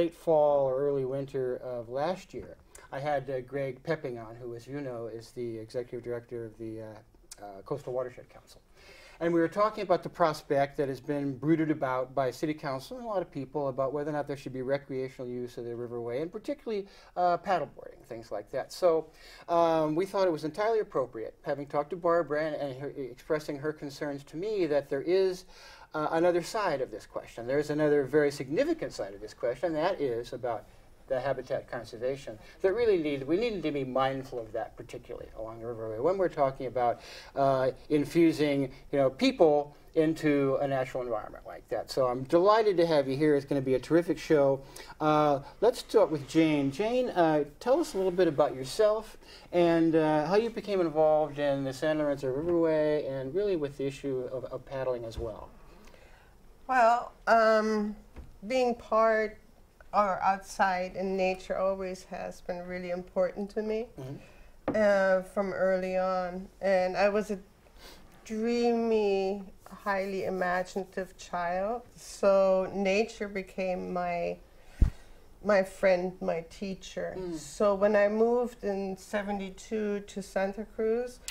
late fall or early winter of last year, I had Greg Pepping on, who, as you know, is the executive director of the Coastal Watershed Council. And we were talking about the prospect that has been brooded about by City Council and a lot of people about whether or not there should be recreational use of the riverway, and particularly paddleboarding, things like that. So we thought it was entirely appropriate, having talked to Barbara and expressing her concerns to me, that there is another side of this question. There's another very significant side of this question, and that is about the habitat conservation. That really we needed to be mindful of that, particularly along the riverway when we're talking about infusing, people into a natural environment like that. So I'm delighted to have you here. It's going to be a terrific show. Let's start with Jane. Jane, tell us a little bit about yourself and how you became involved in the San Lorenzo Riverway and really with the issue of paddling as well. Well, being part or outside in nature always has been really important to me from early on. And I was a dreamy, highly imaginative child, so nature became my friend, my teacher. So when I moved in '72 to Santa Cruz,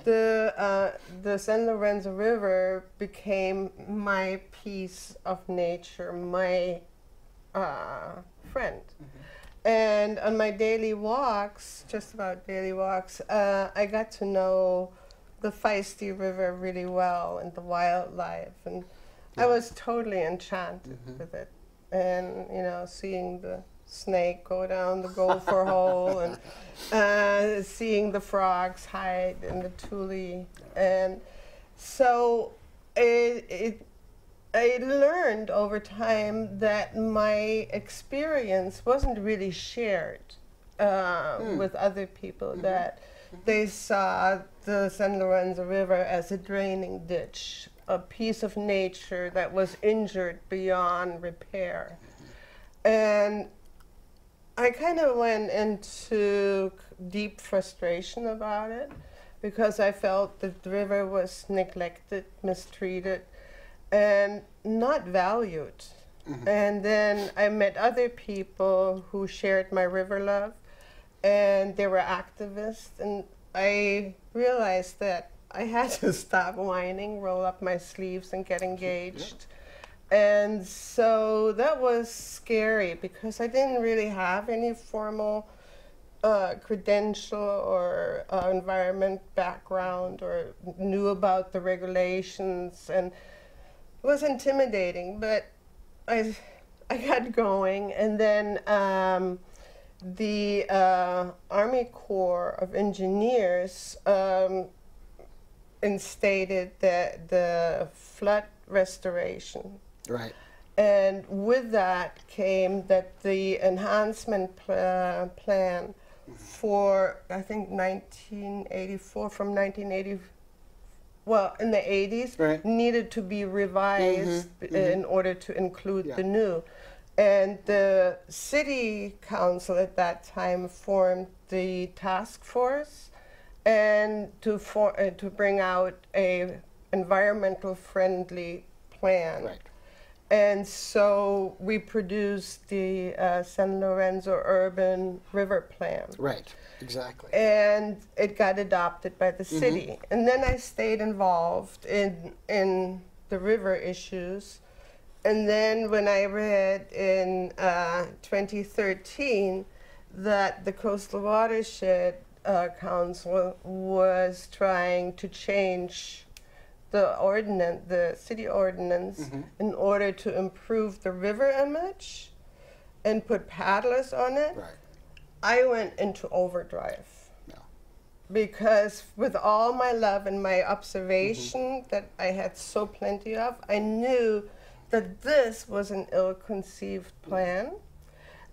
the San Lorenzo River became my piece of nature, my friend. And on my daily walks, just about daily walks, I got to know the feisty river really well and the wildlife, and I was totally enchanted with it. And seeing the snake go down the gopher hole, and seeing the frogs hide in the tule, and so I learned over time that my experience wasn't really shared with other people, that they saw the San Lorenzo River as a draining ditch, a piece of nature that was injured beyond repair. And I kind of went into deep frustration about it because I felt that the river was neglected, mistreated, and not valued. And then I met other people who shared my river love, and they were activists, and I realized that I had to stop whining, roll up my sleeves, and get engaged. And so that was scary because I didn't really have any formal credential or environment background or knew about the regulations, and it was intimidating, but I got going. And then the Army Corps of Engineers instated the flood restoration. Right. And with that came that the enhancement plan for, I think, 1984, from 1980, well, in the 80s, needed to be revised in order to include the new. And the city council at that time formed the task force and to bring out a environmental friendly plan. Right. And so we produced the San Lorenzo Urban River Plan. Right, exactly. And it got adopted by the city. And then I stayed involved in the river issues. And then when I read in 2013 that the Coastal Watershed Council was trying to change the city ordinance in order to improve the river image and put paddlers on it, I went into overdrive. Because with all my love and my observation that I had so plenty of, I knew that this was an ill-conceived plan.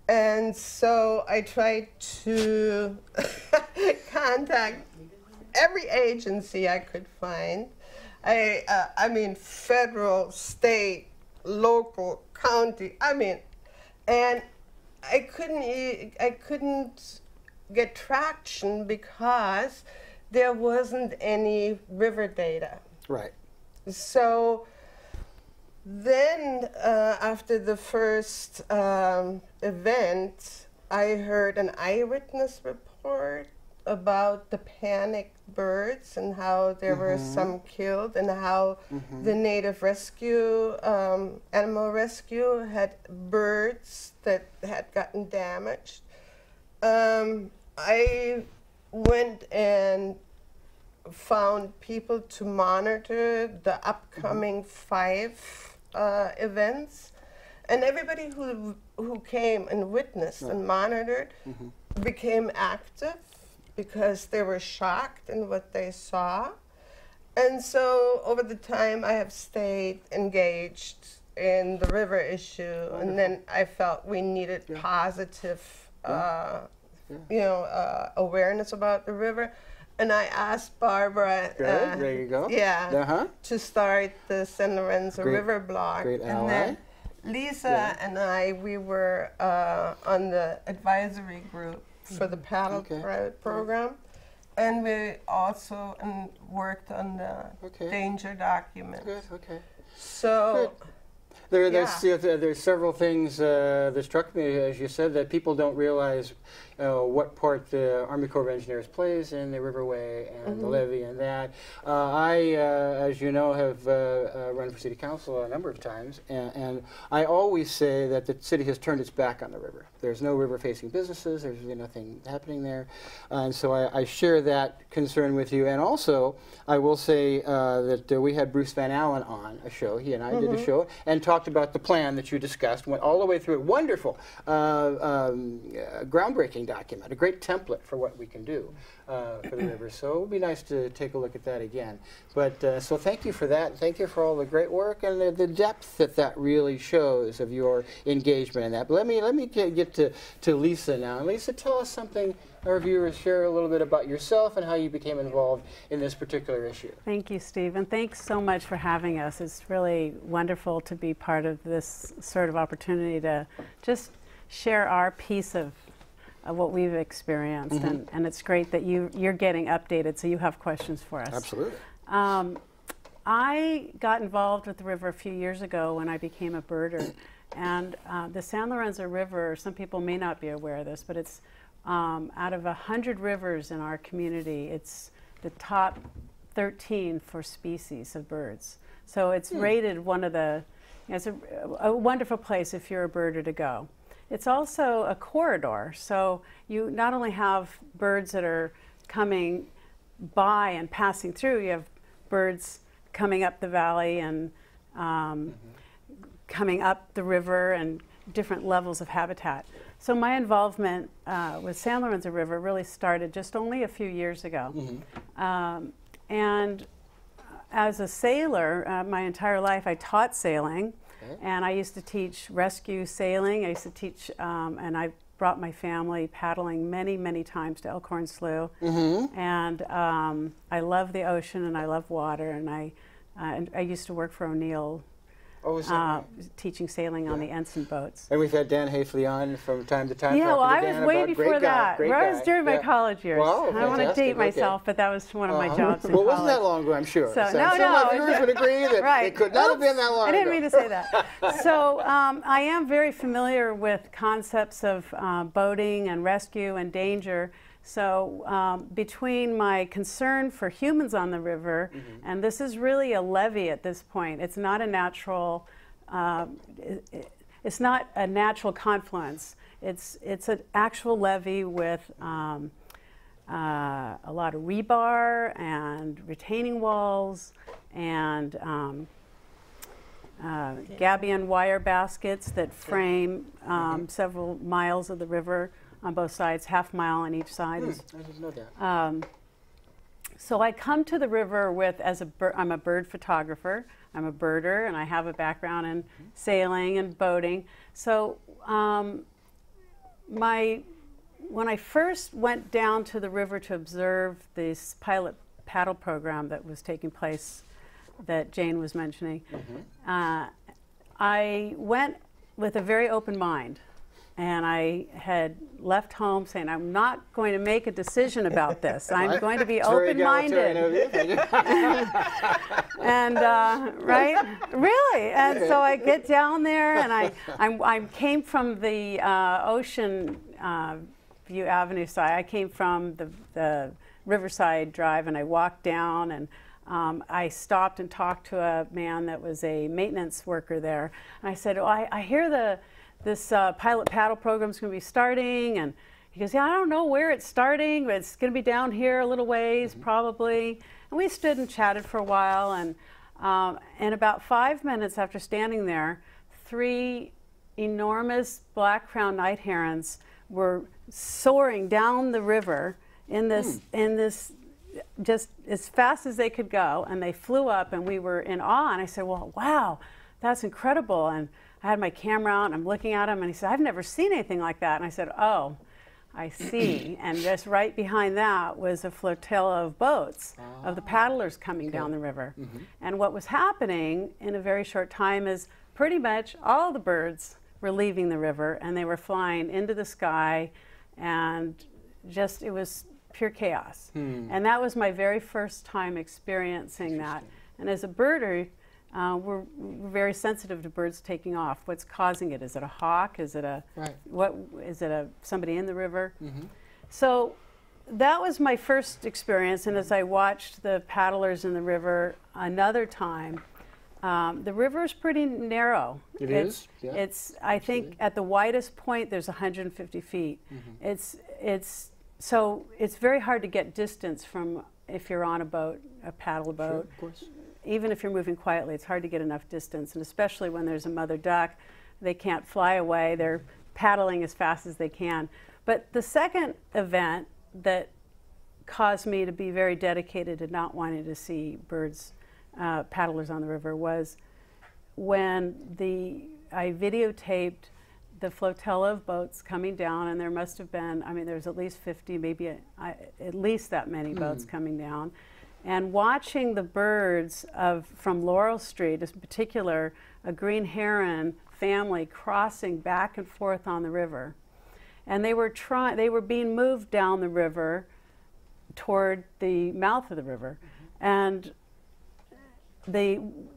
And so I tried to contact every agency I could find. I mean, federal, state, local, county, and I couldn't get traction because there wasn't any river data. Right. So Then, after the first event, I heard an eyewitness report about the panicked birds and how there were some killed, and how the native rescue, animal rescue, had birds that had gotten damaged. I went and found people to monitor the upcoming 5 events, and everybody who came and witnessed and monitored became active because they were shocked in what they saw. And so over the time I have stayed engaged in the river issue, and then I felt we needed positive awareness about the river. And I asked Barbara there you go. To start the San Lorenzo River blog. Great ally. And then Lisa and I, we were on the advisory group for the paddle program. And we also worked on the danger document. So there's several things that struck me, as you said, that people don't realize what part the Army Corps of Engineers plays in the riverway and the levee and that. I, as you know, have run for city council a number of times, and I always say that the city has turned its back on the river. There's no river-facing businesses. There's really nothing happening there. And so I share that concern with you. And also, I will say that we had Bruce Van Allen on a show. He and I did a show and talked about the plan that you discussed, went all the way through it. Wonderful, groundbreaking document, a great template for what we can do for the river. So it would be nice to take a look at that again. But so thank you for that. Thank you for all the great work and the depth that really shows of your engagement in that. But let me get to Lisa now. And Lisa, tell us something. Our viewers, share a little bit about yourself and how you became involved in this particular issue. Thank you, Steve, and thanks so much for having us. It's really wonderful to be part of this sort of opportunity to just share our piece of what we've experienced, and it's great that you're getting updated, so you have questions for us. Absolutely. I got involved with the river a few years ago when I became a birder, and the San Lorenzo River, some people may not be aware of this, but it's out of 100 rivers in our community, it's the top 13 for species of birds. So it's rated one of the, it's a wonderful place if you're a birder to go. It's also a corridor, so you not only have birds that are coming by and passing through, you have birds coming up the valley and coming up the river and different levels of habitat. So my involvement with San Lorenzo River really started just only a few years ago. And as a sailor, my entire life I taught sailing, and I used to teach rescue sailing. I used to teach, and I brought my family paddling many, many times to Elkhorn Slough. And I love the ocean and I love water, and I used to work for O'Neill. Teaching sailing on the ensign boats. And we've had Dan Hafley on from time to time. Yeah, well, I was way before that. I was during my college years. Wow, I don't want to date myself, but that was one of my jobs in well, college. wasn't that long ago, I'm sure. So, some of my viewers would agree that it could not have been that long ago. I didn't mean to say that. So I am very familiar with concepts of boating and rescue and danger. So between my concern for humans on the river, and this is really a levee at this point. It's not a natural. It's not a natural confluence. It's an actual levee with a lot of rebar and retaining walls and gabion wire baskets that frame several miles of the river on both sides, half mile on each side. I didn't know that. So I come to the river with, I'm a bird photographer, I'm a birder, and I have a background in sailing and boating. So when I first went down to the river to observe this pilot paddle program that was taking place that Jane was mentioning, I went with a very open mind. and I had left home saying, I'm not going to make a decision about this. I'm going to be open-minded. And, right? Really? And so I get down there, and I came from the Ocean View Avenue side. I came from the Riverside Drive, and I walked down, and I stopped and talked to a man that was a maintenance worker there. And I said, oh, I hear this pilot paddle program is going to be starting. And he goes, yeah, I don't know where it's starting, but it's going to be down here a little ways, probably. And we stood and chatted for a while. And in about 5 minutes after standing there, 3 enormous black-crowned night herons were soaring down the river in this just as fast as they could go, and they flew up, and we were in awe. And I said, well, wow, that's incredible. And I had my camera out, and I'm looking at him, and he said, I've never seen anything like that. And I said, oh, I see. And just right behind that was a flotilla of boats, of the paddlers coming down the river. And what was happening in a very short time is pretty much all the birds were leaving the river, and they were flying into the sky, and just, it was pure chaos. And that was my very first time experiencing that. And as a birder, we're very sensitive to birds taking off. What's causing it? Is it a hawk? Is it a somebody in the river? So that was my first experience. And as I watched the paddlers in the river another time, the river is pretty narrow. It's I think at the widest point there's 150 feet. So it's very hard to get distance from, if you're on a boat, a paddle boat. Sure, of course. Even if you're moving quietly, it's hard to get enough distance. And especially when there's a mother duck, they can't fly away. They're paddling as fast as they can. But the second event that caused me to be very dedicated to not wanting to see birds, paddlers on the river, was when I videotaped the flotilla of boats coming down, and there must have been, I mean, there's at least 50, maybe at least that many boats coming down. And watching the birds from Laurel Street, in particular, a green heron family crossing back and forth on the river. And they were being moved down the river toward the mouth of the river. And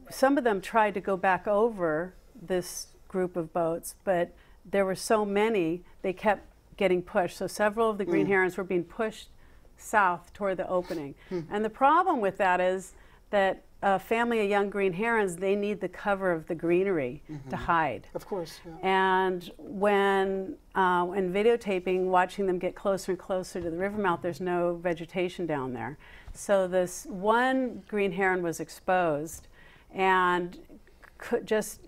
some of them tried to go back over this group of boats, but there were so many, they kept getting pushed. So several of the green herons were being pushed south toward the opening. And the problem with that is that a family of young green herons, they need the cover of the greenery to hide. Of course. Yeah. And when videotaping, watching them get closer and closer to the river mouth, there's no vegetation down there. So this one green heron was exposed, and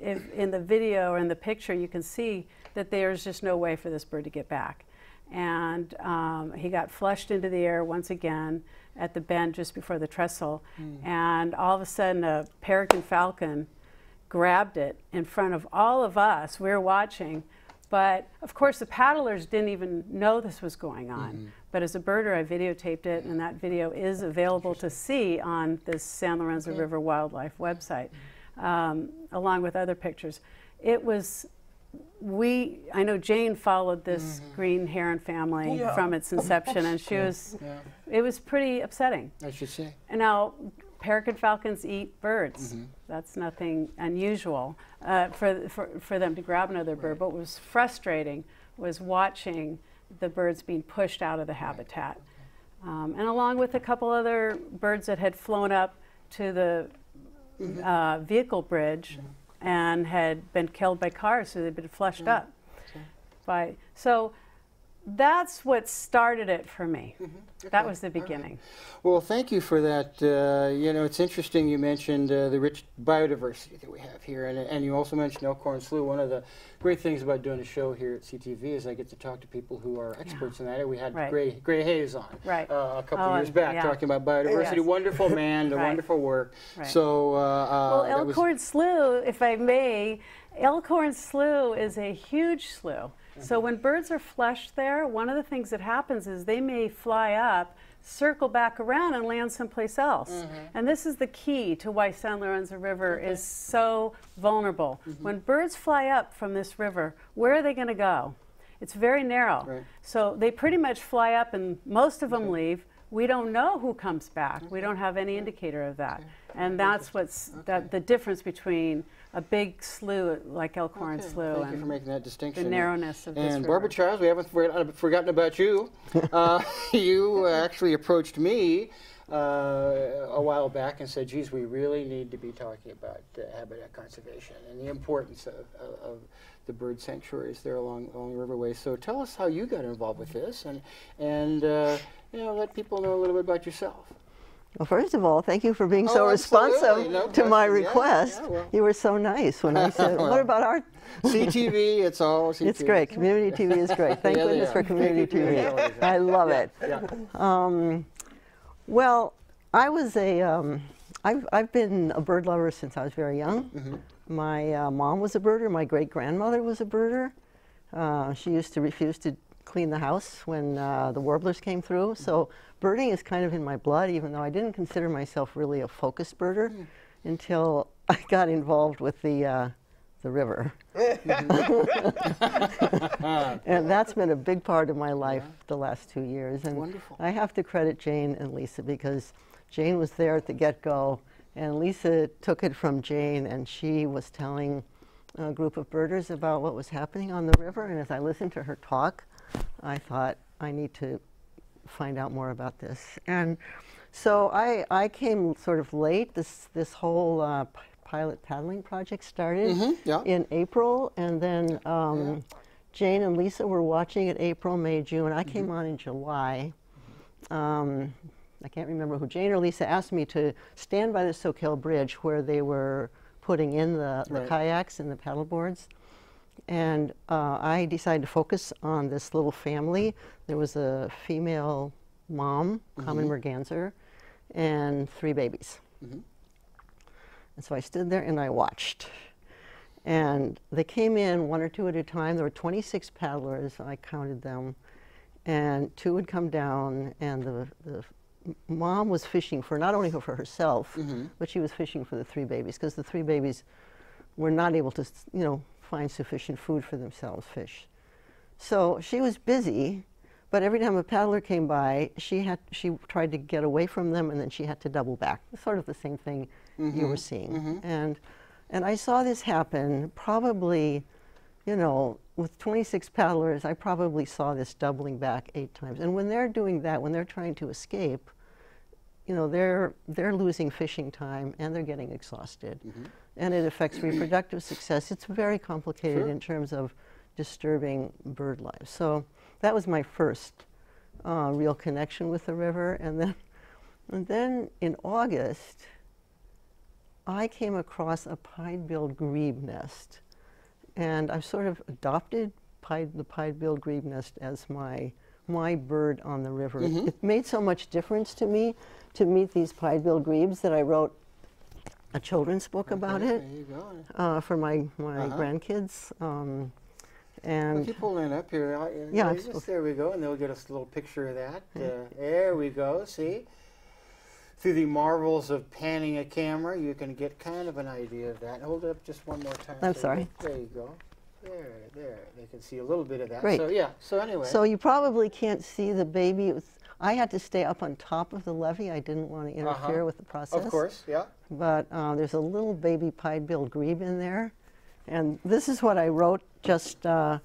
in the video or in the picture, you can see that there's just no way for this bird to get back. And he got flushed into the air once again at the bend just before the trestle. And all of a sudden, a peregrine falcon grabbed it in front of all of us. We were watching. But of course, the paddlers didn't even know this was going on. But as a birder, I videotaped it, and that video is available to see on this San Lorenzo River Wildlife website, along with other pictures. It was, I know Jane followed this green heron family from its inception, and it was pretty upsetting. I should say. And now, peregrine falcons eat birds. That's nothing unusual for them to grab another bird. But what was frustrating was watching the birds being pushed out of the habitat. And along with a couple other birds that had flown up to the vehicle bridge and had been killed by cars, so they'd been flushed up. So that's what started it for me. That was the beginning. Well, thank you for that. You know, it's interesting you mentioned the rich biodiversity that we have here, and you also mentioned Elkhorn Slough. One of the great things about doing a show here at CTV is I get to talk to people who are experts in that. We had Gray Hayes on a couple of years back talking about biodiversity. Wonderful man, wonderful work. So, well, Elkhorn Slough, if I may, Elkhorn Slough is a huge slough. So when birds are flushed there, one of the things that happens is they may fly up, circle back around, and land someplace else. And this is the key to why San Lorenzo River is so vulnerable. When birds fly up from this river, where are they going to go? It's very narrow. Right. So they pretty much fly up and most of them leave. We don't know who comes back. We don't have any indicator of that. And that's what's the difference between a big slough like Elkhorn Slough Thank you for making that distinction. the narrowness of this And river. Barbara Childs, we haven't forgotten about you. You actually approached me a while back and said, geez, we really need to be talking about habitat conservation and the importance of the bird sanctuaries there along the riverways. So tell us how you got involved with this and you know, let people know a little bit about yourself. Well, first of all, thank you for being so responsive to my request. Yeah, well. You were so nice when I said, what about our... CTV, it's all CTV. It's great. Community TV is great. Thank goodness for community TV. I love it. Yeah. Well, I was I've been a bird lover since I was very young. My mom was a birder. My great-grandmother was a birder. She used to refuse to clean the house when the warblers came through. So birding is kind of in my blood, even though I didn't consider myself really a focused birder until I got involved with the river. And that's been a big part of my life the last 2 years. And Wonderful. I have to credit Jane and Lisa because Jane was there at the get-go and Lisa took it from Jane and she was telling a group of birders about what was happening on the river. And as I listened to her talk, I thought, I need to find out more about this. And so I came sort of late. This whole pilot paddling project started in April, and then Jane and Lisa were watching it April, May, June. I came on in July. I can't remember who, Jane or Lisa, asked me to stand by the Soquel Bridge where they were putting in the kayaks and the paddle boards. And I decided to focus on this little family. There was a female mom, common merganser, and 3 babies. And so I stood there and I watched. And they came in 1 or 2 at a time. There were 26 paddlers, I counted them. And 2 would come down, and the mom was fishing for, not only for herself, but she was fishing for the 3 babies, because the 3 babies were not able to, you know, find sufficient food for themselves, fish. So she was busy, but every time a paddler came by, she tried to get away from them, and then she had to double back. Sort of the same thing you were seeing. And I saw this happen probably, you know, with 26 paddlers, I probably saw this doubling back 8 times. And when they're doing that, when they're trying to escape, you know, they're losing fishing time and they're getting exhausted. And it affects reproductive success. It's very complicated in terms of disturbing bird life. So that was my first real connection with the river. And then in August, I came across a pied-billed grebe nest. And I've sort of adopted the pied-billed grebe nest as my bird on the river. It made so much difference to me to meet these pied-billed grebes that I wrote a children's book about it for my grandkids. And keep holding it up here. There we go, and they'll get us a little picture of that. There we go. See, through the marvels of panning a camera, you can get kind of an idea of that. Hold it up just one more time. I'm sorry. There you go. There. They can see a little bit of that. Great. So yeah. So anyway. So you probably can't see the baby. I had to stay up on top of the levee. I didn't want to interfere with the process. Of course, yeah. But there's a little baby pied-billed grebe in there. And this is what I wrote just, I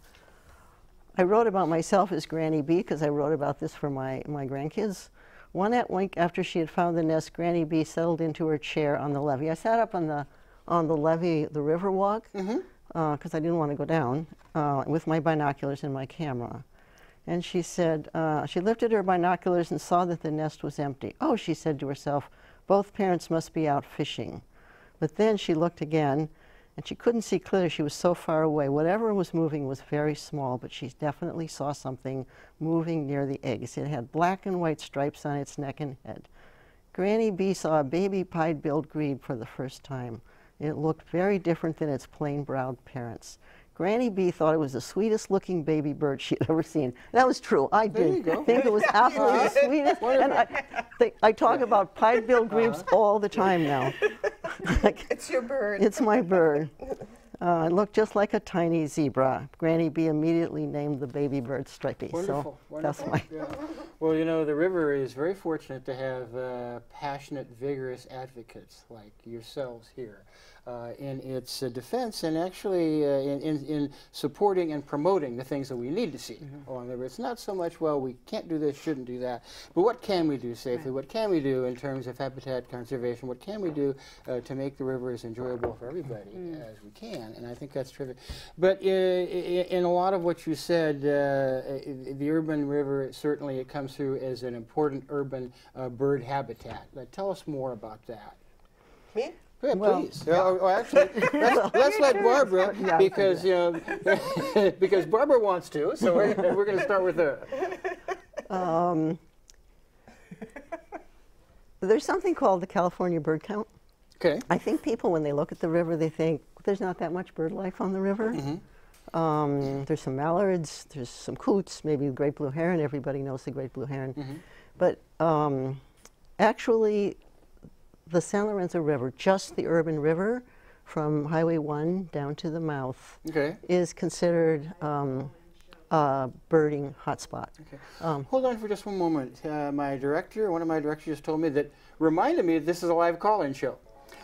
wrote about myself as Granny Bee because I wrote about this for my grandkids. One week after she had found the nest, Granny Bee settled into her chair on the levee. I sat up on the levee, the river walk, because I didn't want to go down, with my binoculars and my camera. And she said, she lifted her binoculars and saw that the nest was empty. Oh, she said to herself, both parents must be out fishing. But then she looked again, and she couldn't see clearly. She was so far away. Whatever was moving was very small, but she definitely saw something moving near the eggs. It had black and white stripes on its neck and head. Granny Bee saw a baby pied-billed grebe for the first time. It looked very different than its plain-browed parents. Granny Bee thought it was the sweetest looking baby bird she'd ever seen. That was true. I did think it was absolutely the sweetest. And I talk about pied-billed grebes all the time now. It's your bird. It's my bird. It looked just like a tiny zebra. Granny B immediately named the baby bird Stripey. Wonderful, So wonderful. that's my. Yeah. Well, you know, the river is very fortunate to have passionate, vigorous advocates like yourselves here in its defense and actually in supporting and promoting the things that we need to see along the river. It's not so much, well, we can't do this, shouldn't do that, but what can we do safely? Right. What can we do in terms of habitat conservation? What can we do to make the river as enjoyable for everybody as we can? And I think that's terrific. But in a lot of what you said, the urban river, certainly it comes through as an important urban bird habitat. Tell us more about that. Me? Yeah, please. Actually, let's let Barbara, because because Barbara wants to. So we're going to start with her. There's something called the California bird count. Okay. I think people, when they look at the river, they think there's not that much bird life on the river. There's some mallards, there's some coots, maybe the great blue heron. Everybody knows the great blue heron. But actually, the San Lorenzo River, just the urban river from Highway 1 down to the mouth, is considered a birding hotspot. Okay. Hold on for just one moment. One of my directors just told me reminded me that this is a live call-in show.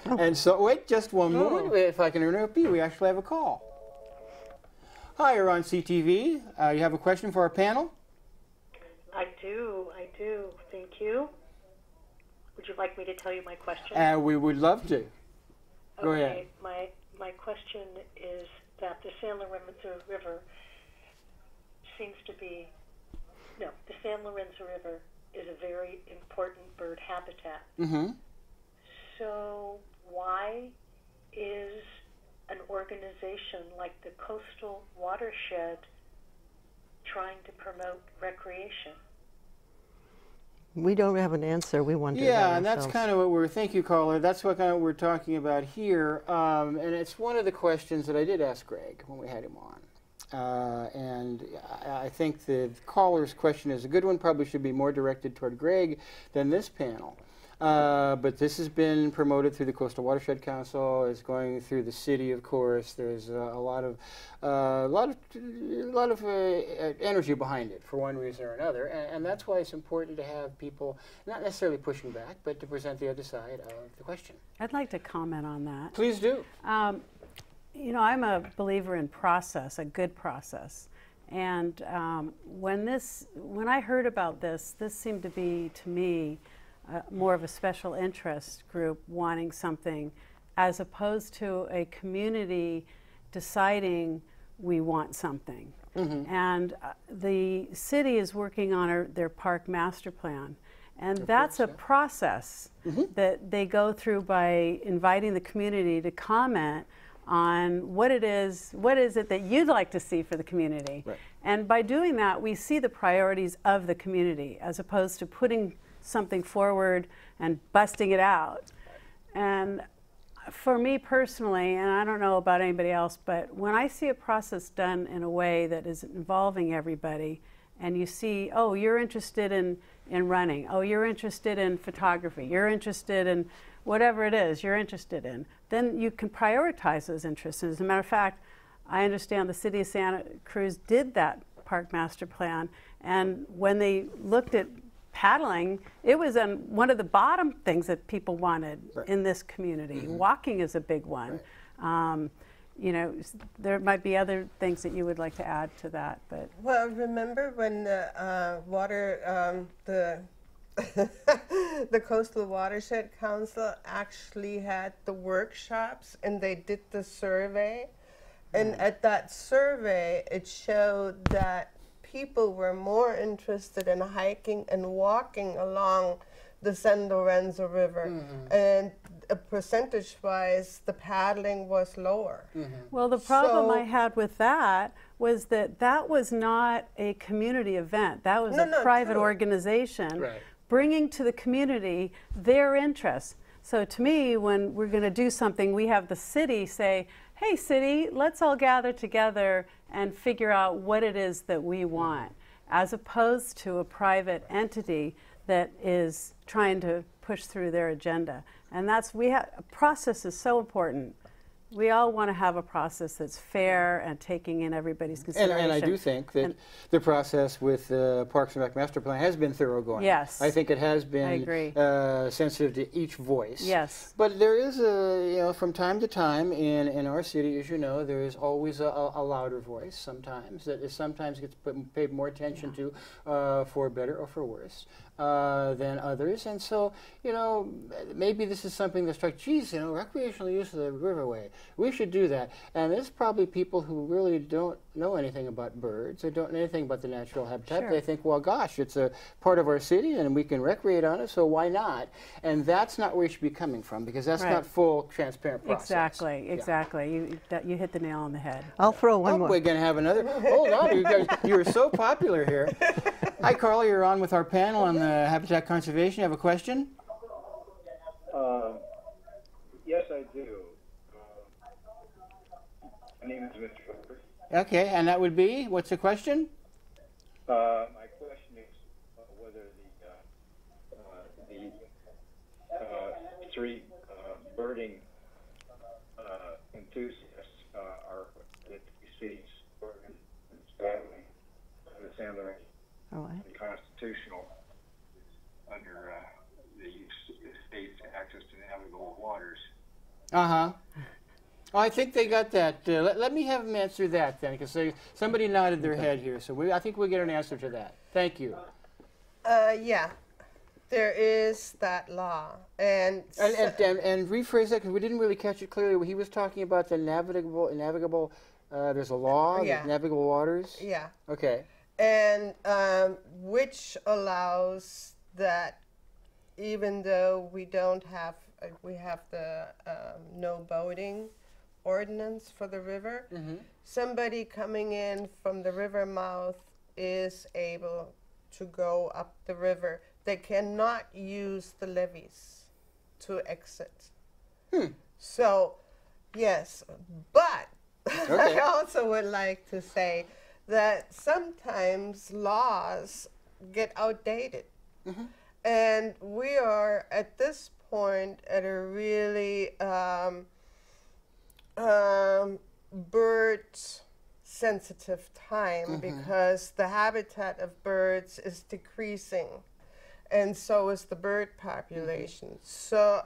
And so, wait just one moment, if I can interrupt you, we actually have a call. Hi, you're on CTV. You have a question for our panel? I do. Thank you. Would you like me to tell you my question? We would love to. Go ahead. My question is that the San Lorenzo River the San Lorenzo River is a very important bird habitat. So why is an organization like the Coastal Watershed trying to promote recreation? We don't have an answer. We wonder. Yeah, and that's kind of what thank you, caller. That's what kind of we're talking about here. And it's one of the questions that I did ask Greg when we had him on. And I think the caller's question is a good one, probably should be more directed toward Greg than this panel. But this has been promoted through the Coastal Watershed Council. It's going through the city, of course. There's a lot of energy behind it for one reason or another, and that's why it's important to have people not necessarily pushing back, but to present the other side of the question. I'd like to comment on that. Please do. You know, I'm a believer in process, a good process. And when I heard about this seemed to be, to me, more of a special interest group wanting something as opposed to a community deciding we want something. And the city is working on their park master plan. And that's a process that they go through by inviting the community to comment on what is it that you'd like to see for the community. Right. And by doing that, we see the priorities of the community as opposed to putting something forward and busting it out. And for me personally, and I don't know about anybody else, but when I see a process done in a way that is involving everybody, and you see, oh, you're interested in running, oh, you're interested in photography, you're interested in whatever it is you're interested in, then you can prioritize those interests. And as a matter of fact, I understand the city of Santa Cruz did that park master plan, and when they looked at paddling, it was one of the bottom things that people wanted in this community. Walking is a big one. You know, there might be other things that you would like to add to that, but. Well, remember when the Coastal Watershed Council actually had the workshops and they did the survey, and at that survey it showed that people were more interested in hiking and walking along the San Lorenzo River, and percentage-wise, the paddling was lower. Well, the problem I had with that was that was not a community event. That was a private organization bringing to the community their interests. So to me, when we're going to do something, we have the city say, hey, city, let's all gather together and figure out what it is that we want, as opposed to a private entity that is trying to push through their agenda. And process is so important We all want to have a process that's fair and taking in everybody's consideration. And I do think that the process with the Parks and Rec Master Plan has been thoroughgoing. Yes. I think it has been I agree. Sensitive to each voice. Yes. But there is from time to time in our city, as you know, there is always a louder voice sometimes that is sometimes gets paid more attention to for better or for worse than others. And so, maybe this is something that struck, geez, recreational use of the riverway. We should do that. And there's probably people who really don't know anything about birds. They don't know anything about the natural habitat. Sure. They think, well, gosh, it's a part of our city and we can recreate on it, so why not? And that's not where you should be coming from, because that's Right. not full, transparent process. Exactly, Yeah. exactly. You hit the nail on the head. I'll throw one more. We're going to have another. Hold on, you guys, you're so popular here. Hi, Carl, you're on with our panel on the habitat conservation. You have a question? Yes, I do. My name is Mr. Hooper. Okay, and that would be, what's the question? My question is whether the three birding enthusiasts are that we see badly the San Lorenzo All right. constitutional under the state's access to navigable waters. Uh-huh. Oh, I think they got that. Let me have them answer that then, because somebody nodded their head here. So I think we'll get an answer to that. Thank you. Yeah, there is that law, and rephrase that, because we didn't really catch it clearly. He was talking about the navigable. There's a law, Yeah. navigable waters. yeah, Okay. and which allows that even though we don't have, we have the no boating ordinance for the river, somebody coming in from the river mouth is able to go up the river. They cannot use the levees to exit. So, yes, but I also would like to say that sometimes laws get outdated. And we are at this point at a really bird sensitive time because the habitat of birds is decreasing, and so is the bird population. So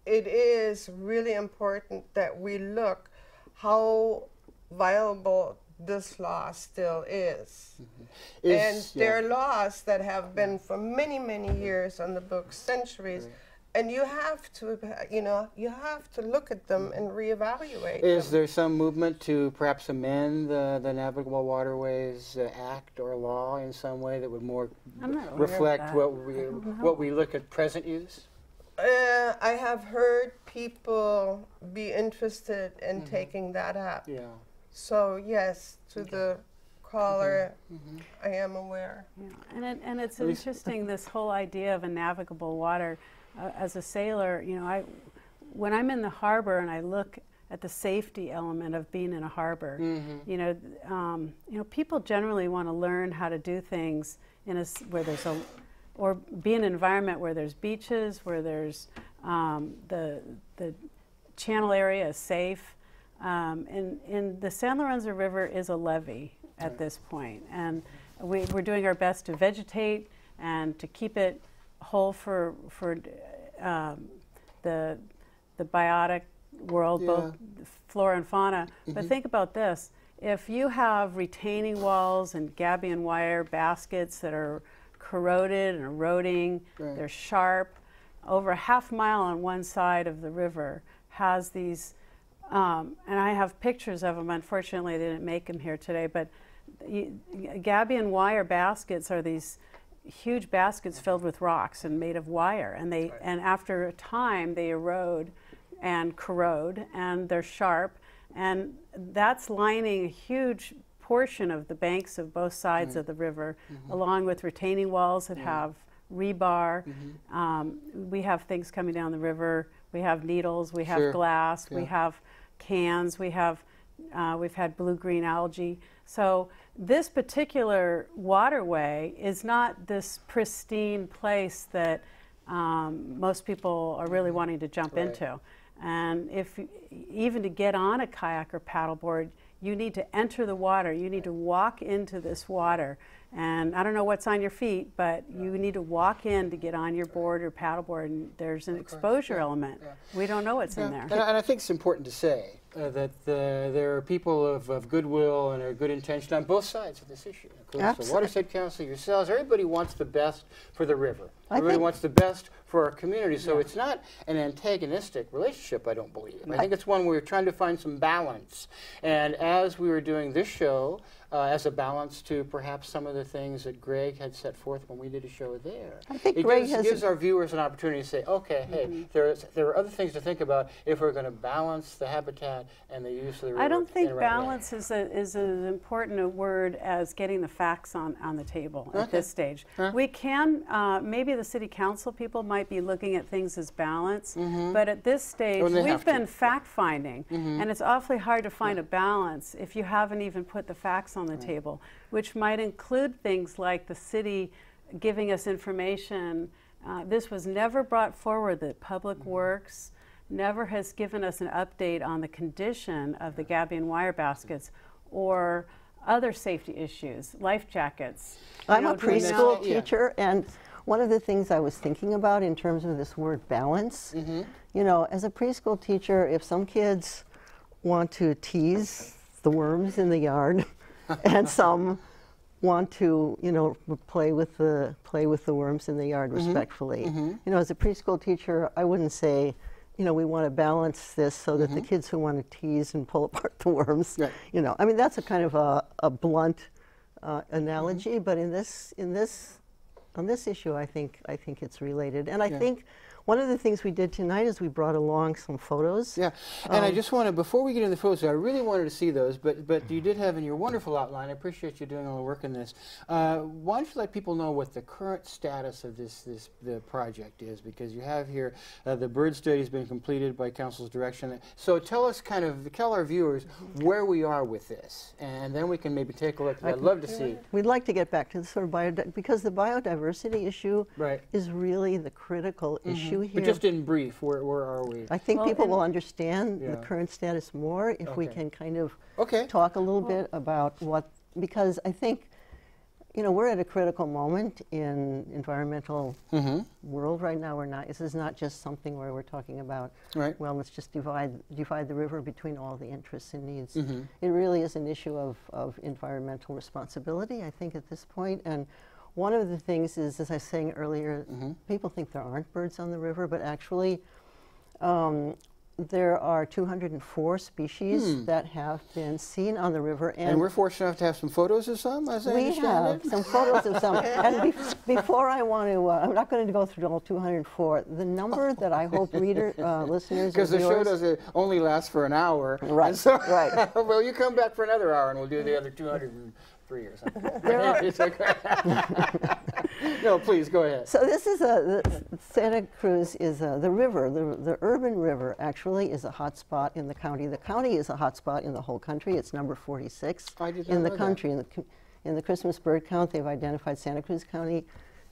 it is really important that we look how viable this law still is. And there are laws that have been for many, many years on the books, centuries, and you have to, you have to look at them and reevaluate Is them. there some movement to perhaps amend the Navigable Waterways Act or law in some way that would more I'm not aware of reflect that. what we look at present use? I have heard people be interested in taking that up. Yeah. So yes, to the caller, I am aware. Yeah. And it's interesting, this whole idea of a navigable water. As a sailor, when I'm in the harbor and I look at the safety element of being in a harbor, people generally want to learn how to do things where there's or be in an environment where there's beaches, where there's the channel area is safe. And the San Lorenzo River is a levee at this point, and we're doing our best to vegetate and to keep it whole for the biotic world, both flora and fauna. But think about this: if you have retaining walls and gabion wire baskets that are corroded and eroding, they're sharp. Over a half mile on one side of the river has these, and I have pictures of them. Unfortunately, they didn't make them here today, but gabion wire baskets are these huge baskets filled with rocks and made of wire, and and after a time they erode and corrode, and they're sharp, and that's lining a huge portion of the banks of both sides of the river, along with retaining walls that have rebar. We have things coming down the river. We have needles. We have glass. We have cans. We've had blue-green algae. So this particular waterway is not this pristine place that most people are really wanting to jump into. And even to get on a kayak or paddleboard, you need to enter the water. You need to walk into this water. And I don't know what's on your feet, but you need to walk in to get on your board or paddleboard, and there's an exposure element. We don't know what's in there. And I think it's important to say that there are people of goodwill and good intention on both sides of this issue. Of course, the Watershed Council, yourselves, everybody wants the best for the river. Everybody wants the best for our community. So it's not an antagonistic relationship, I don't believe. I think it's one where we're trying to find some balance. And as we were doing this show, as a balance to perhaps some of the things that Greg had set forth when we did a show there. I think it gives our viewers an opportunity to say, okay, hey, there are other things to think about if we're going to balance the habitat and the use of the river. I don't think balance is as important a word as getting the facts on the table at this stage. We can, maybe the city council people might be looking at things as balance, but at this stage, we've been fact-finding, and it's awfully hard to find a balance if you haven't even put the facts on the table, which might include things like the city giving us information. This was never brought forward that Public Works never has given us an update on the condition of the gabion wire baskets or other safety issues, life jackets. I'm a preschool teacher, and one of the things I was thinking about in terms of this word balance, you know, as a preschool teacher, if some kids want to tease the worms in the yard and some want to, you know, play with the worms in the yard respectfully. You know, as a preschool teacher, I wouldn't say, you know, we want to balance this so that the kids who want to tease and pull apart the worms, you know, I mean, that's a kind of a blunt analogy, but on this issue, I think it's related, and I think one of the things we did tonight is we brought along some photos. Yeah, and I just want to, before we get into the photos, I really wanted to see those, but you did have in your wonderful outline, I appreciate you doing all the work in this. Why don't you let people know what the current status of the project is, because you have here the bird study has been completed by council's direction. So tell us tell our viewers where we are with this, and then we can maybe take a look. I'd love to see. We'd like to get back to the sort of because the biodiversity issue is really the critical issue here. But just in brief, where are we? I think people will understand the current status more if we can kind of talk a little bit about because I think, you know, we're at a critical moment in environmental world right now. This is not just something where we're talking about, well, let's just divide the river between all the interests and needs. It really is an issue of environmental responsibility, I think, at this point. And one of the things is, as I was saying earlier, people think there aren't birds on the river, but actually there are 204 species that have been seen on the river. And we're fortunate enough to have some photos of some, as I understand it. We have some photos of some. And before I want to, I'm not going to go through all 204. The number that I hope listeners, because the show doesn't only last for an hour. Right, so, well, you come back for another hour and we'll do the other 203 or something. No, please, go ahead. So this is Santa Cruz is the river, the urban river actually is a hot spot in the county. The county is a hot spot in the whole country. It's number 46 in the country. In the Christmas bird count, they've identified Santa Cruz County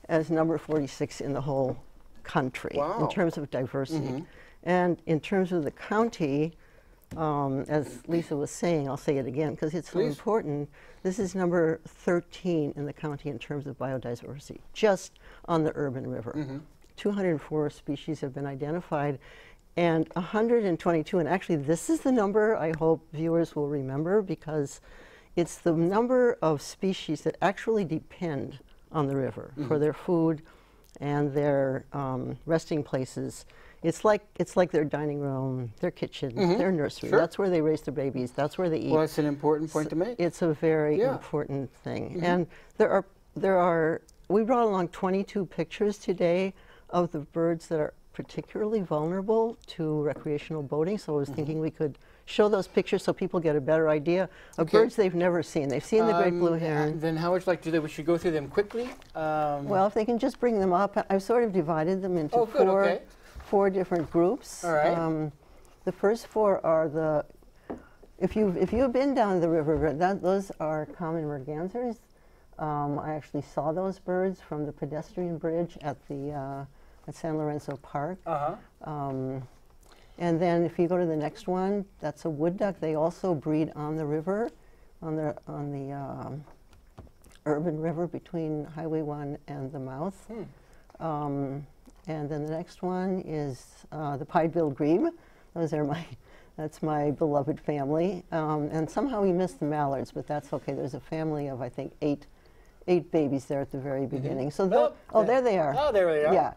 as number 46 in the whole country in terms of diversity. And in terms of the county, as Lisa was saying, I'll say it again because it's so important, this is number 13 in the county in terms of biodiversity, just on the urban river. 204 species have been identified, and 122, and actually this is the number I hope viewers will remember because it's the number of species that actually depend on the river for their food and their resting places. It's like their dining room, their kitchen, their nursery. That's where they raise their babies. That's where they eat. Well, it's an important point to make. It's a very important thing. And we brought along 22 pictures today of the birds that are particularly vulnerable to recreational boating. So I was thinking we could show those pictures so people get a better idea of birds they've never seen. They've seen the great blue heron. Then how would you like to do that? We should go through them quickly. Well, if they can just bring them up. I've sort of divided them into four different groups. All right. The first four are if you've been down the river, those are common mergansers. I actually saw those birds from the pedestrian bridge at San Lorenzo Park. And then if you go to the next one, that's a wood duck. They also breed on the river, on the urban river between Highway 1 and the mouth. And then the next one is the pied-billed grebe. Those are that's my beloved family. And somehow we missed the mallards, but that's okay. There's a family of, I think, eight babies there at the very beginning. So there they are. Oh, there they are. Yeah.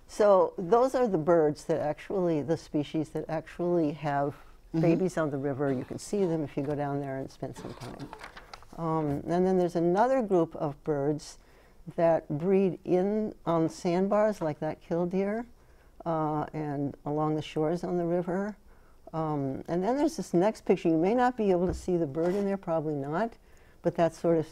So those are the birds that actually, the species that actually have babies on the river. You can see them if you go down there and spend some time. And then there's another group of birds that breed on sandbars like that killdeer and along the shores on the river. And then there's this next picture. You may not be able to see the bird in there, probably not, but that's sort of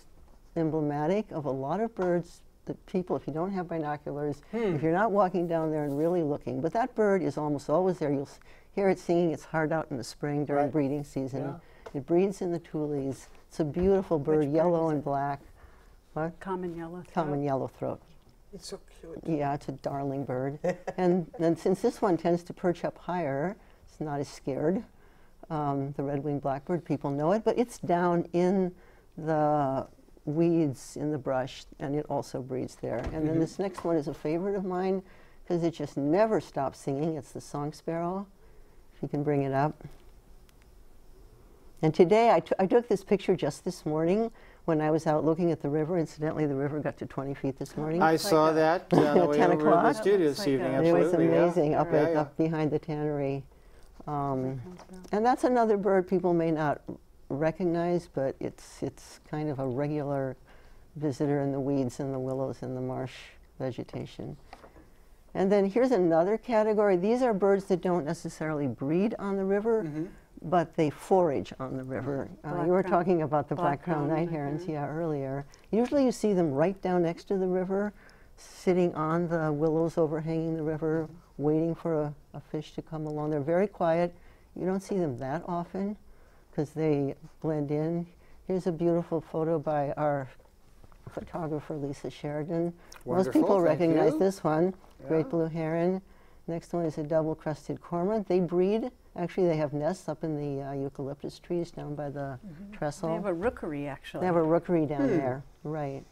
emblematic of a lot of birds that people, if you don't have binoculars, if you're not walking down there and really looking, but that bird is almost always there. You'll hear it singing its heart out in the spring during breeding season. Yeah. It breeds in the tules. It's a beautiful bird, yellow and black. What? Common yellow throat. Common yellow throat. It's so cute. Yeah, it's a darling bird. and since this one tends to perch up higher, it's not as scared. The red-winged blackbird, people know it, but it's down in the weeds in the brush, and it also breeds there. And then this next one is a favorite of mine because it just never stops singing. It's the song sparrow, if you can bring it up. And today I took this picture just this morning when I was out looking at the river. Incidentally, the river got to 20 feet this morning. I saw that on the way 10 over to the o'clock. studio this evening. It was Absolutely, amazing up, yeah. up behind the tannery. And that's another bird people may not recognize, but it's kind of a regular visitor in the weeds and the willows and the marsh vegetation. And then here's another category. These are birds that don't necessarily breed on the river, but they forage on the river. You were talking about the black-crowned night herons, earlier. Usually you see them right down next to the river, sitting on the willows overhanging the river, waiting for a fish to come along. They're very quiet. You don't see them that often because they blend in. Here's a beautiful photo by our photographer, Lisa Sheridan. Wonderful, most people thank recognize you. This one, great blue heron. Next one is a double-crested cormorant. They breed. Actually, they have nests up in the eucalyptus trees down by the trestle. They have a rookery, actually. They have a rookery down there, right.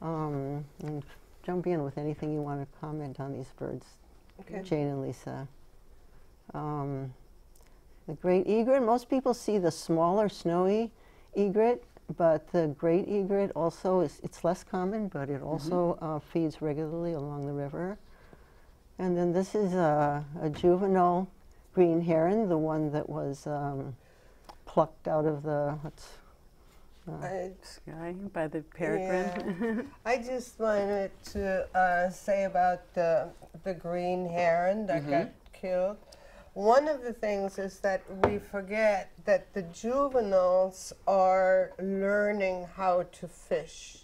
And jump in with anything you want to comment on these birds, Jane and Lisa. The great egret, most people see the smaller snowy egret, but the great egret also it's less common, but it also feeds regularly along the river. And then this is a juvenile green heron, the one that was plucked out of the sky by the peregrine. I just wanted to say about the green heron that got killed. One of the things is that we forget that the juveniles are learning how to fish.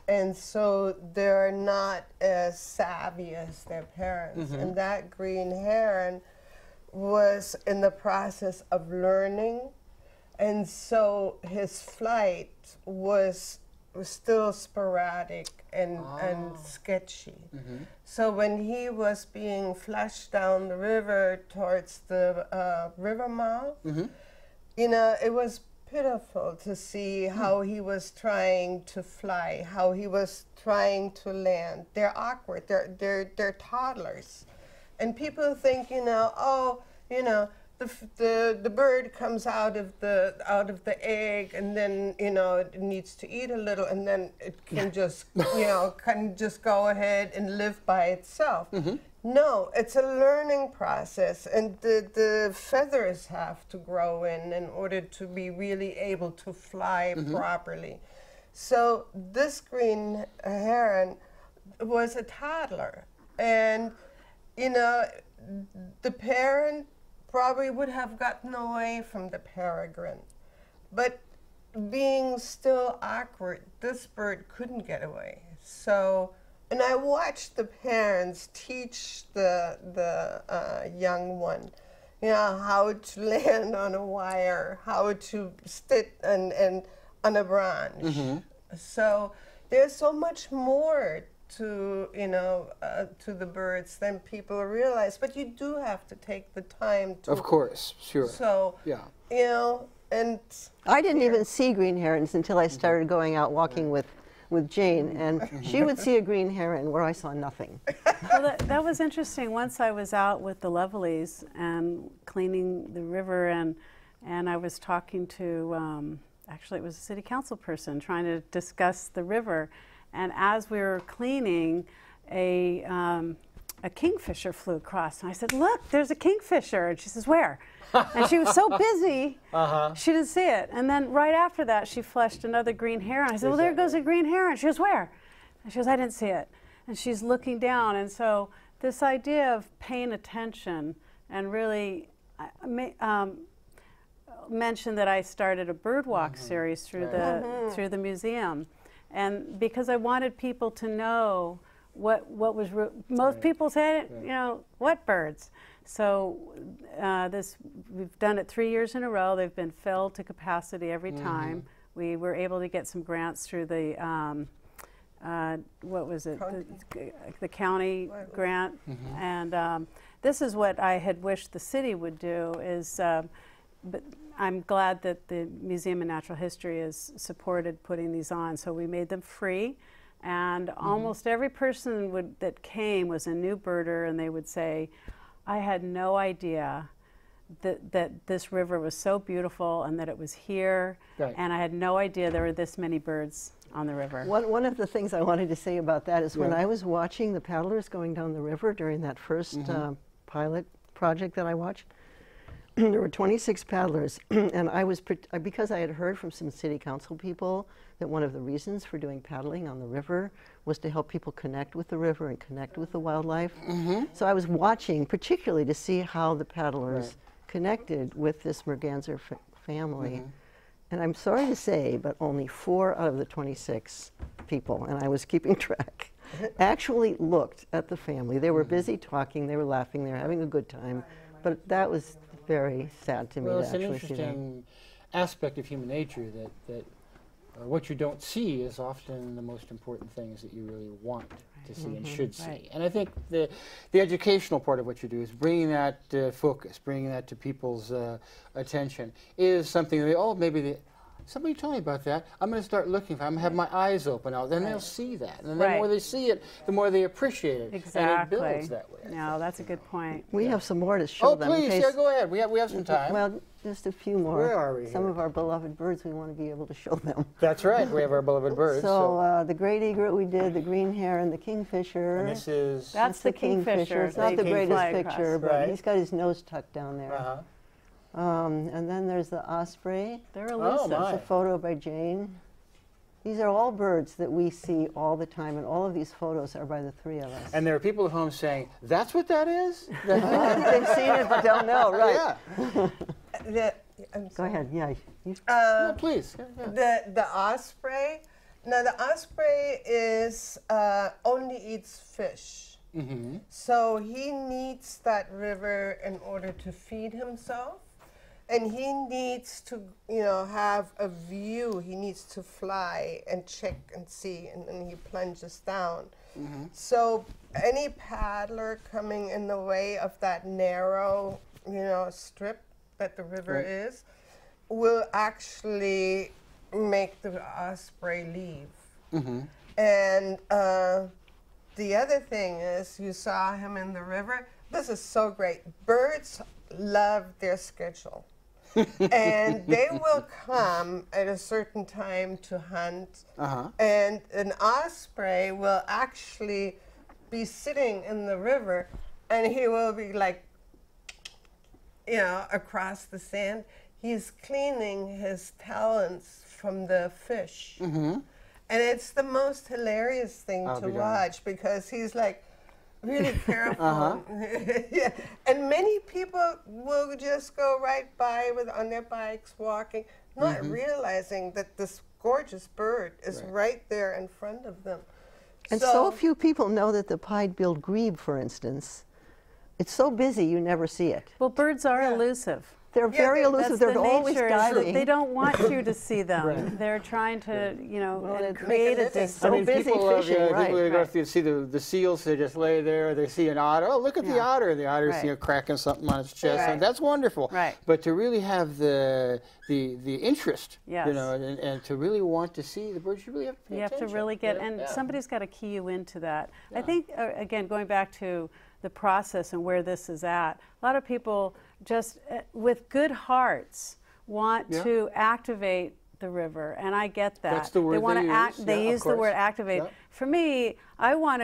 And so they're not as savvy as their parents. And that green heron was in the process of learning. And so his flight was still sporadic and sketchy. So when he was being flushed down the river towards the river mouth, you know, it was pitiful to see how he was trying to fly, how he was trying to land. They're awkward. They're toddlers, and people think, you know, oh, you know, the bird comes out of the egg, and then, you know, it needs to eat a little, and then it can just, you know, can just go ahead and live by itself. No, it's a learning process, and the feathers have to grow in order to be really able to fly properly. So this green heron was a toddler, and, you know, the parent probably would have gotten away from the peregrine. But being still awkward, this bird couldn't get away. So, and I watched the parents teach the young one, you know, how to land on a wire, how to sit and on a branch. So there's so much more to, you know, to the birds than people realize. But you do have to take the time to. Of course, sure. So, yeah. you know, and I didn't even see green herons until I started going out walking with Jane, and she would see a green heron where I saw nothing. Well, that was interesting. Once I was out with the Lovelies and cleaning the river, and I was talking to, actually it was a city council person trying to discuss the river, and as we were cleaning, a kingfisher flew across, and I said, "Look, there's a kingfisher," and she says, "Where?" And she was so busy, she didn't see it. And then right after that, she flushed another green heron. I said, "Well, there goes a green heron." She goes, "Where?" And she goes, "I didn't see it." And she's looking down. And so this idea of paying attention, and really mentioned that I started a birdwalk series through the museum, and because I wanted people to know what was most people said, you know, what birds. So we've done it 3 years in a row. They've been filled to capacity every time. We were able to get some grants through the what was it? The county grant. And this is what I had wished the city would do. But I'm glad that the Museum of Natural History has supported putting these on. So we made them free. And almost every person that came was a new birder, and they would say, "I had no idea that this river was so beautiful and that it was here, and I had no idea there were this many birds on the river." One of the things I wanted to say about that is when I was watching the paddlers going down the river during that first pilot project that I watched, there were 26 paddlers, and because I had heard from some city council people that one of the reasons for doing paddling on the river was to help people connect with the river and connect with the wildlife. So I was watching particularly to see how the paddlers connected with this merganser family. And I'm sorry to say, but only 4 out of the 26 people, and I was keeping track, actually looked at the family. They were busy talking, they were laughing, they were having a good time, but that was very sad to me to actually see that. Well, it's an interesting aspect of human nature that what you don't see is often the most important things that you really want to see and should see. And I think the educational part of what you do is bringing that focus, bringing that to people's attention is something that maybe somebody told me about that. I'm going to start looking for it. I'm going to have my eyes open out. Then they'll see that. And the more they see it, the more they appreciate it. Exactly. And it builds that way. No, that's a good point. We have some more to show them. Oh, please, yeah, go ahead. We have some time. Well, just a few more. Where are we Some here? of our beloved birds we want to be able to show them. That's right. We have our beloved birds. So the great egret we did, the green heron, the kingfisher. And this is... That's the kingfisher. It's not the greatest picture, but he's got his nose tucked down there. And then there's the osprey. They're elusive. That's a photo by Jane. These are all birds that we see all the time, and all of these photos are by the 3 of us. And there are people at home saying, "That's what that is?" They've seen it but don't know, right? Yeah. Go ahead, yeah. No, please. Yeah. The osprey. Now the osprey is only eats fish. So he needs that river in order to feed himself. And he needs to, you know, have a view. He needs to fly and check and see, and then he plunges down. So any paddler coming in the way of that narrow, you know, strip that the river is, will actually make the osprey leave. And the other thing is, you saw him in the river. This is so great. Birds love their schedule. And they will come at a certain time to hunt. And an osprey will actually be sitting in the river, and he will be like, you know, across the sand. He's cleaning his talons from the fish. And it's the most hilarious thing to watch, because he's like, really careful. Yeah. And many people will just go right by on their bikes, walking, not realizing that this gorgeous bird is right there in front of them. And so few people know that the pied-billed grebe, for instance, it's so busy you never see it. Well, birds are elusive. They're very elusive. That's They're the always nature. diving. They don't want you to see them. Right. They're trying to, you know, Well, and they create make a a living. distance. So busy people love, fishing, right, people go right. to see the seals. They just lay there. They see an otter. Oh, look at the Yeah. otter. The otter's Right. cracking something on its chest. Right. And that's wonderful. Right. But to really have the interest, Yes. and to really want to see the birds, you really have to pay You have to attention, really get, you know? and Yeah. somebody's got to key you into that. I Yeah. think, again, going back to the process and where this is at, a lot of people just, with good hearts, want Yeah. to activate the river, and I get that. That's the word they want they to use. They Yeah, of use the word course. activate. Yeah. For me, I want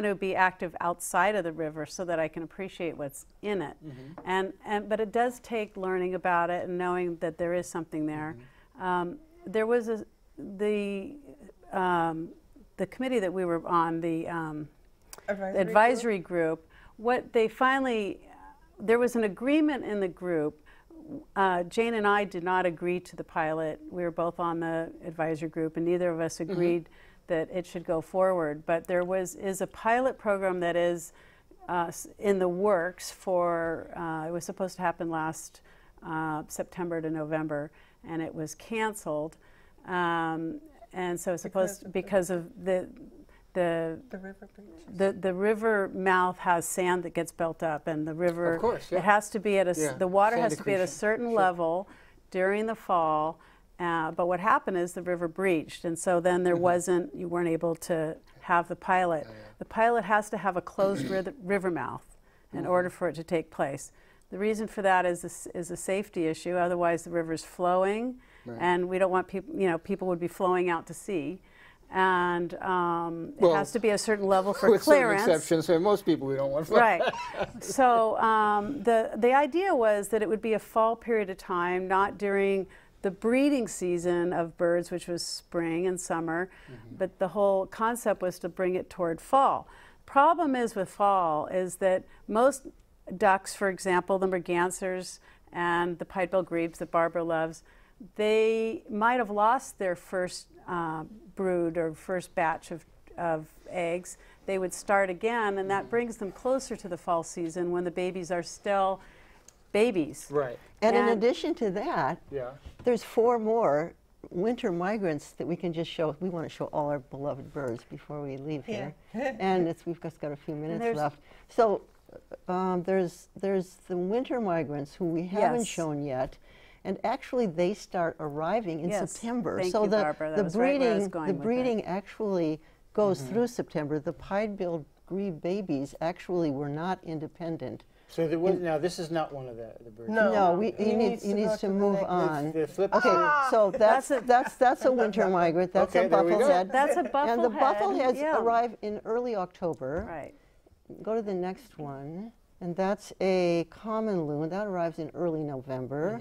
to be active outside of the river so that I can appreciate what's in it. Mm-hmm. But it does take learning about it and knowing that there is something there. There was the committee that we were on, the advisory group. What they finally, there was an agreement in the group. Jane and I did not agree to the pilot. We were both on the advisory group, and neither of us agreed that it should go forward. But there is a pilot program that is in the works for, it was supposed to happen last September to November, and it was canceled. And so it's supposed, because of the river breaches. the river mouth has sand that gets built up, and the river, Of course, yeah. it has to be at a, Yeah, the water sand has to be at a accretion. certain Sure. level during the fall. But what happened is the river breached, and so then there wasn't, you weren't able to have the pilot. The pilot has to have a closed river mouth in order for it to take place. The reason for that is a safety issue. Otherwise, the river's flowing, and we don't want people, people would be flowing out to sea. And it has to be a certain level for With clearance. certain exceptions, so most people we don't want to Right. So the idea was that it would be a fall period of time, not during the breeding season of birds, which was spring and summer, but the whole concept was to bring it toward fall. Problem is with fall is that most ducks, for example, the mergansers and the pied-billed grebes that Barbara loves, they might have lost their first brood or first batch of eggs. They would start again, and that brings them closer to the fall season when the babies are still babies. Right. And in And- addition to that, Yeah. there's 4 more winter migrants that we can just show. We want to show all our beloved birds before we leave here. And we've just got a few minutes there's- left. So there's the winter migrants who we haven't Yes. shown yet. And actually, they start arriving in Yes. September. Thank so you, the Barbara. That the was right where I was breeding going the with it. breeding actually goes through September. The pied-billed grebe babies actually were not independent. So there was, now this is not one of the birds. No. No, He he needs needs to to go to the move next- on. The flip Okay, side. so that's a winter migrant. That's Okay, a there we go. bufflehead. That's a bufflehead. And the buffleheads yeah. arrive in early October. Right. Go to the next one, and that's a common loon. That arrives in early November.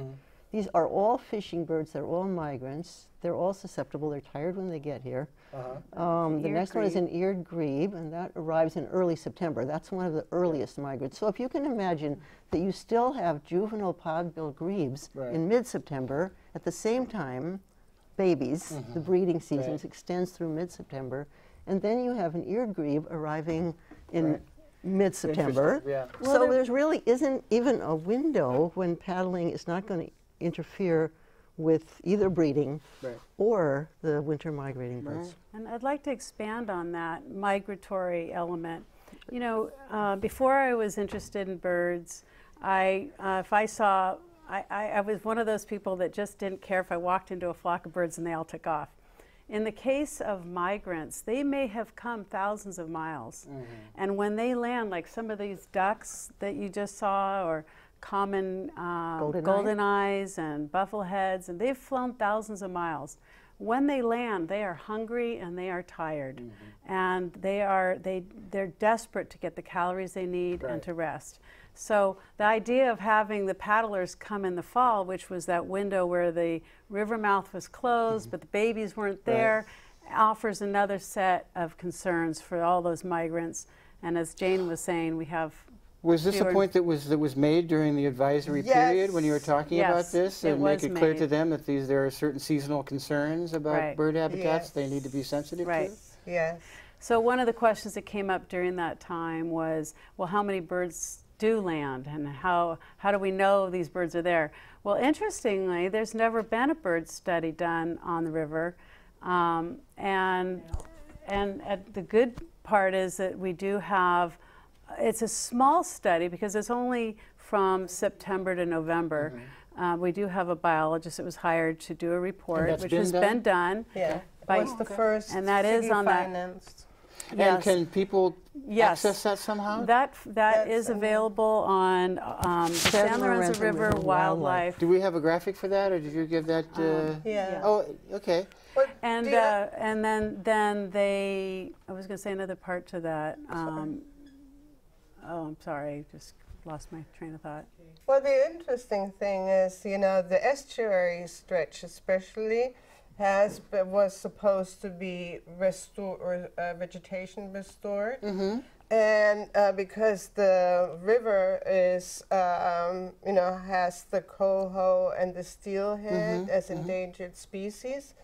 These are all fishing birds. They're all migrants. They're all susceptible. They're tired when they get here. The Eared next one is grebe. an eared grebe, and that arrives in early September. That's one of the earliest migrants. So if you can imagine that you still have juvenile pied-billed grebes Right. in mid-September, at the same time, babies, the breeding season Right. extends through mid-September, and then you have an eared grebe arriving in Right. mid-September. Interesting, yeah. Well, So there- there's really isn't even a window when paddling is not going to interfere with either breeding Right. or the winter migrating birds. And I'd like to expand on that migratory element. You know, before I was interested in birds, if I saw, I was one of those people that just didn't care if I walked into a flock of birds and they all took off. In the case of migrants, they may have come thousands of miles. And when they land, like some of these ducks that you just saw, or common golden eyes and buffleheads, and they've flown thousands of miles. When they land, they are hungry and they are tired, and they're desperate to get the calories they need and to rest. So the idea of having the paddlers come in the fall, which was that window where the river mouth was closed, but the babies weren't there, offers another set of concerns for all those migrants. And as Jane was saying, we have Was this a fewer- point that was made during the advisory period when you were talking about Yes, this, it and make was it clear to made. them that there are certain seasonal concerns about Right. bird habitats Yes. they need to be sensitive Right. to? Yes. So one of the questions that came up during that time was, well, how many birds do land, and how do we know these birds are there? Well, interestingly, there's never been a bird study done on the river, and the good part is that we do have. It's a small study because it's only from September to November. We do have a biologist that was hired to do a report, which has been done. Yeah, by, was the first, and that is on financed. And Yes. can people Yes. access that somehow? That is available on San Lorenzo River Wildlife. Do we have a graphic for that, or did you give that? Yeah. Oh, okay. But And then they. I was going to say another part to that. Oh, I'm sorry, just lost my train of thought. well, the interesting thing is, you know, the estuary stretch especially was supposed to be restored, vegetation restored. And because the river is, you know, has the coho and the steelhead as endangered species.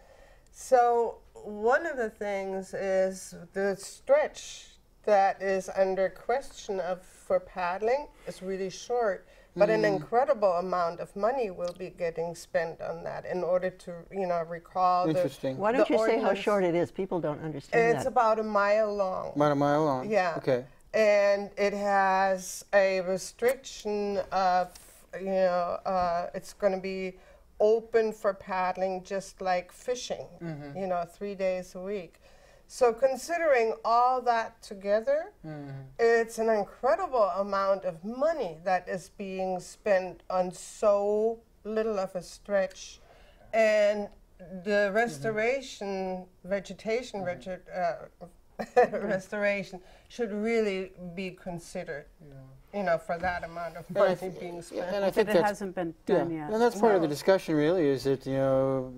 So one of the things is the stretch that is under question for paddling is really short, but an incredible amount of money will be getting spent on that in order to, you know, recall Interesting. Why don't the you say how ordinance. short it is? People don't understand It's that. about a mile long. About a mile long. Yeah. Okay. And it has a restriction of, you know, it's going to be open for paddling just like fishing, you know, 3 days a week. So considering all that together, it's an incredible amount of money that is being spent on so little of a stretch. And the restoration, vegetation restoration should really be considered, you know, for that amount of money being spent. And I think But it that's, hasn't been done yet. and that's part of the discussion really, is that, you know,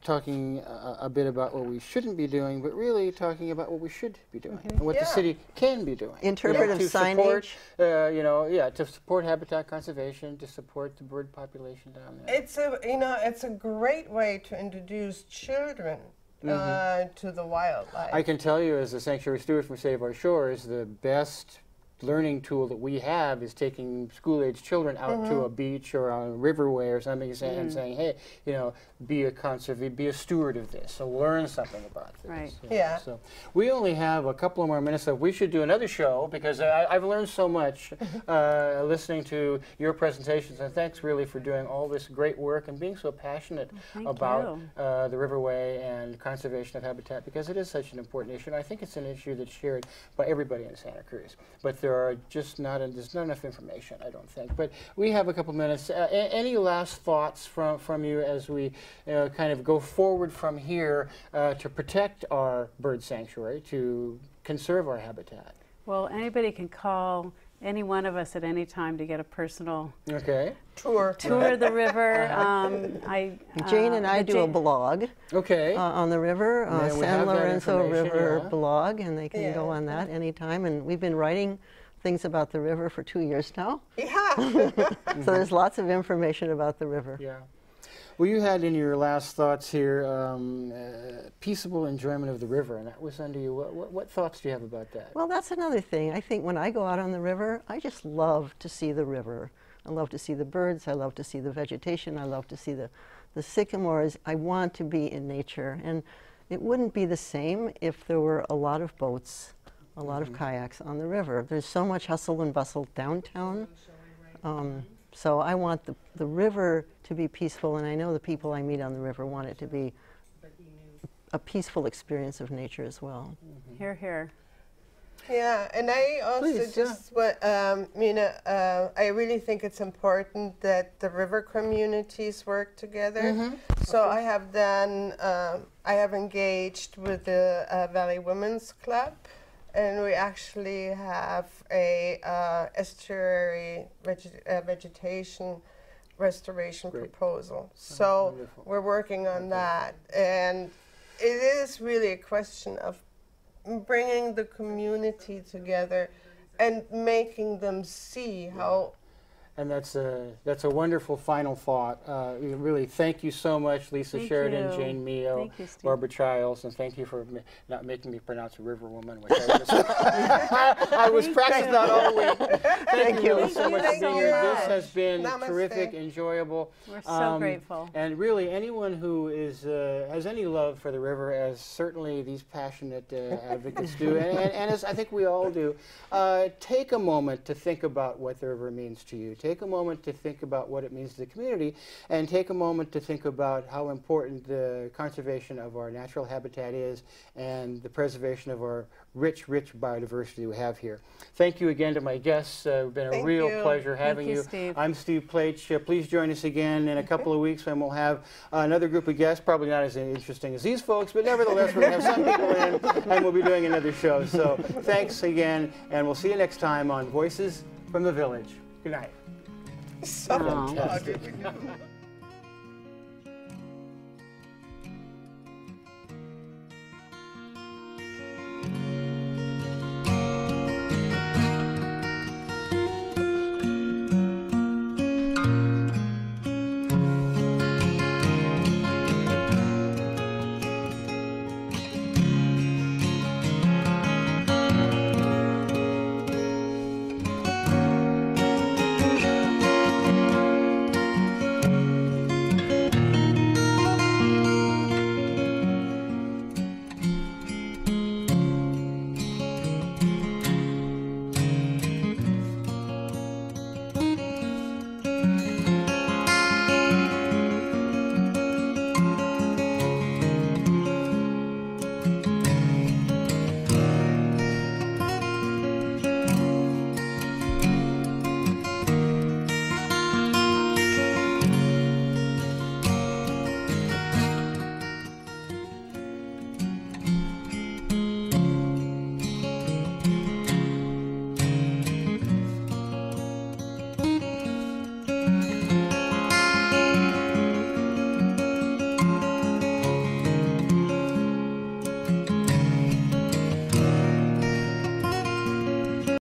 talking a bit about what we shouldn't be doing, but really talking about what we should be doing and what the city can be doing. Interpretive to support, signage. you know, to support habitat conservation, to support the bird population down there. It's a, you know, it's a great way to introduce children to the wildlife. I can tell you, as a sanctuary steward from Save Our Shores, the best learning tool that we have is taking school-age children out to a beach or on a riverway or something and saying, hey, you know, be a steward of this. So learn something about this. Right. you know. Yeah. So we only have a couple of more minutes, so we should do another show because I've learned so much listening to your presentations. And thanks really for doing all this great work and being so passionate about the riverway and conservation of habitat, because it is such an important issue. And I think it's an issue that's shared by everybody in Santa Cruz. But there are just there's not enough information, I don't think. But we have a couple minutes. Any last thoughts from you as we kind of go forward from here to protect our bird sanctuary, to conserve our habitat? Well, anybody can call any one of us at any time to get a personal tour of the river. Jane and I do a blog on the river, San Lorenzo River blog, and they can go on that anytime. And we've been writing things about the river for 2 years now. Yeah. So there's lots of information about the river. Yeah. Well, you had in your last thoughts here peaceable enjoyment of the river, and that was under you. What thoughts do you have about that? Well, that's another thing. I think when I go out on the river, I just love to see the river. I love to see the birds. I love to see the vegetation. I love to see the sycamores. I want to be in nature. And it wouldn't be the same if there were a lot of boats, a lot of kayaks on the river. There's so much hustle and bustle downtown. So I want the river to be peaceful, and I know the people I meet on the river want it to be a peaceful experience of nature as well. Hear, hear. Yeah, and I also you know, I really think it's important that the river communities work together. So I have done, I have engaged with the Valley Women's Club, and we actually have a estuary vegetation restoration proposal. So we're working on that, and it is really a question of bringing the community together and making them see how And that's a wonderful final thought. Really, thank you so much, Lisa Thank Sheridan, you. Jane Mio, Thank you, Steve. Barbara Childs, and thank you for not making me pronounce River Woman, which I was practicing on all week. Thank you so much for being here. This has been terrific, enjoyable. We're so grateful. And really, anyone who is has any love for the river, as certainly these passionate advocates do, and as I think we all do, take a moment to think about what the river means to you. Take a moment to think about what it means to the community, and take a moment to think about how important the conservation of our natural habitat is and the preservation of our rich, rich biodiversity we have here. Thank you again to my guests. It's been a real pleasure having you. Steve. I'm Steve Pleich. Please join us again in a couple of weeks when we'll have another group of guests, probably not as interesting as these folks, but nevertheless we're going to have some people in and we'll be doing another show. So thanks again, and we'll see you next time on Voices from the Village. Good night. So fantastic.